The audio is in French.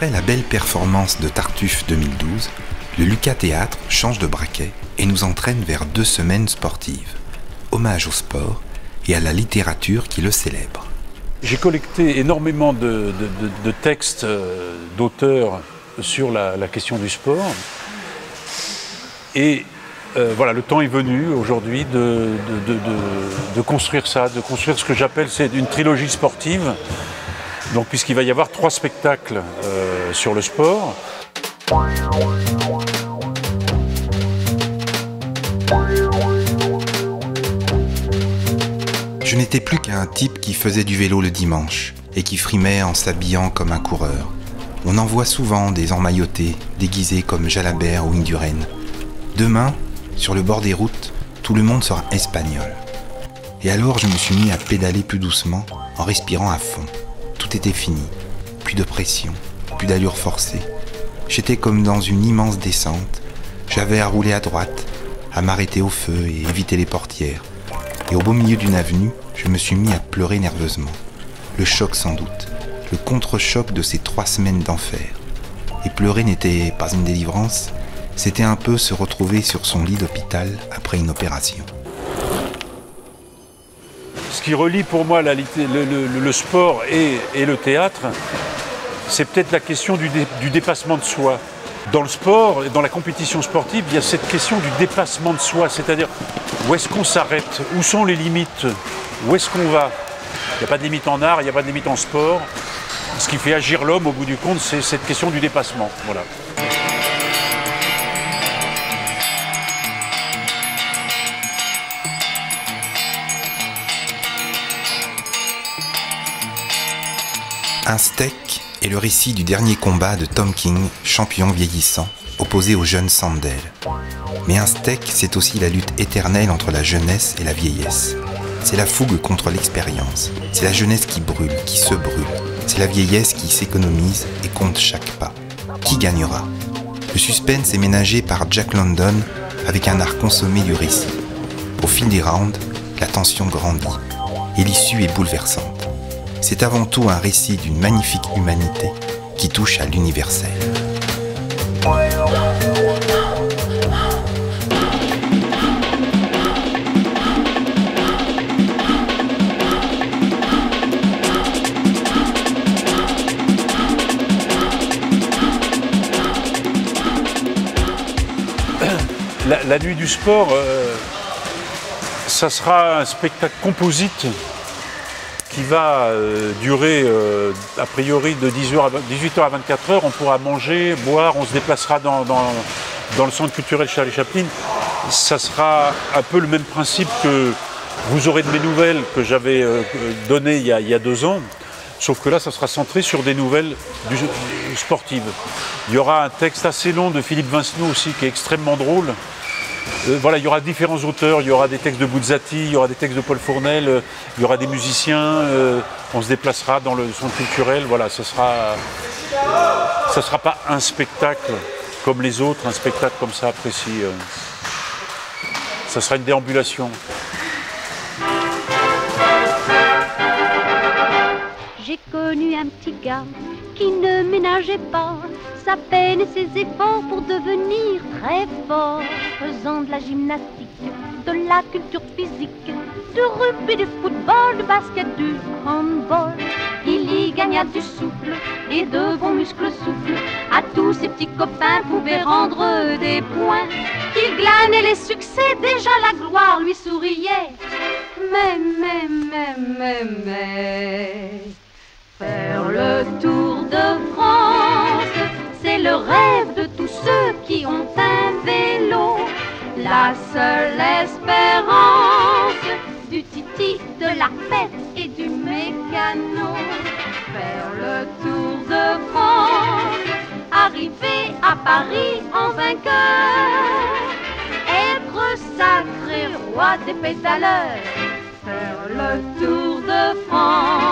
Après la belle performance de Tartuffe 2012, le Lucas Théâtre change de braquet et nous entraîne vers 2 semaines sportives. Hommage au sport et à la littérature qui le célèbre. J'ai collecté énormément de textes d'auteurs sur la question du sport. Et voilà, le temps est venu aujourd'hui de construire ça, de construire ce que j'appelle une trilogie sportive. Donc, puisqu'il va y avoir 3 spectacles sur le sport. Je n'étais plus qu'un type qui faisait du vélo le dimanche et qui frimait en s'habillant comme un coureur. On en voit souvent des emmaillotés, déguisés comme Jalabert ou Indurain. Demain, sur le bord des routes, tout le monde sera espagnol. Et alors je me suis mis à pédaler plus doucement, en respirant à fond. Tout était fini, plus de pression, plus d'allure forcée. J'étais comme dans une immense descente. J'avais à rouler à droite, à m'arrêter au feu et éviter les portières. Et au beau milieu d'une avenue, je me suis mis à pleurer nerveusement. Le choc sans doute, le contre-choc de ces 3 semaines d'enfer. Et pleurer n'était pas une délivrance, c'était un peu se retrouver sur son lit d'hôpital après une opération. Ce qui relie pour moi le sport et le théâtre, c'est peut-être la question du dépassement de soi. Dans le sport et dans la compétition sportive, il y a cette question du dépassement de soi, c'est-à-dire où est-ce qu'on s'arrête, où sont les limites, où est-ce qu'on va. Il n'y a pas de limite en art, il n'y a pas de limite en sport. Ce qui fait agir l'homme, au bout du compte, c'est cette question du dépassement. Voilà. Un steak est le récit du dernier combat de Tom King, champion vieillissant, opposé au jeune Sandel. Mais un steak, c'est aussi la lutte éternelle entre la jeunesse et la vieillesse. C'est la fougue contre l'expérience. C'est la jeunesse qui brûle, qui se brûle. C'est la vieillesse qui s'économise et compte chaque pas. Qui gagnera? Le suspense est ménagé par Jack London avec un art consommé du récit. Au fil des rounds, la tension grandit et l'issue est bouleversante. C'est avant tout un récit d'une magnifique humanité qui touche à l'universel. La nuit du sport, ça sera un spectacle composite qui va durer a priori de 18h à 24h. On pourra manger, boire, on se déplacera dans le centre culturel Charlie Chaplin. Ça sera un peu le même principe que vous aurez de mes nouvelles que j'avais données il y a 2 ans. Sauf que là, ça sera centré sur des nouvelles sportives. Il y aura un texte assez long de Philippe Vincenot aussi, qui est extrêmement drôle. Voilà, il y aura différents auteurs, il y aura des textes de Buzzati, il y aura des textes de Paul Fournel, il y aura des musiciens, on se déplacera dans le centre culturel. Voilà, ça sera pas un spectacle comme les autres, un spectacle comme ça précis. Ça sera une déambulation. J'ai connu un petit gars qui ne ménageait pas sa peine et ses efforts pour devenir très fort, faisant de la gymnastique, de la culture physique, du rugby, du football, du basket, du handball. Il y gagna du souffle et de bons muscles souples. À tous ses petits copains pouvaient rendre des points. Il glanait les succès, déjà la gloire lui souriait. Mais faire le tour de France, c'est le rêve de tous ceux qui ont un vélo. La seule espérance du titi, de la fête et du mécano. Faire le tour de France, arriver à Paris en vainqueur, être sacré roi des pédaleurs. Faire le tour de France.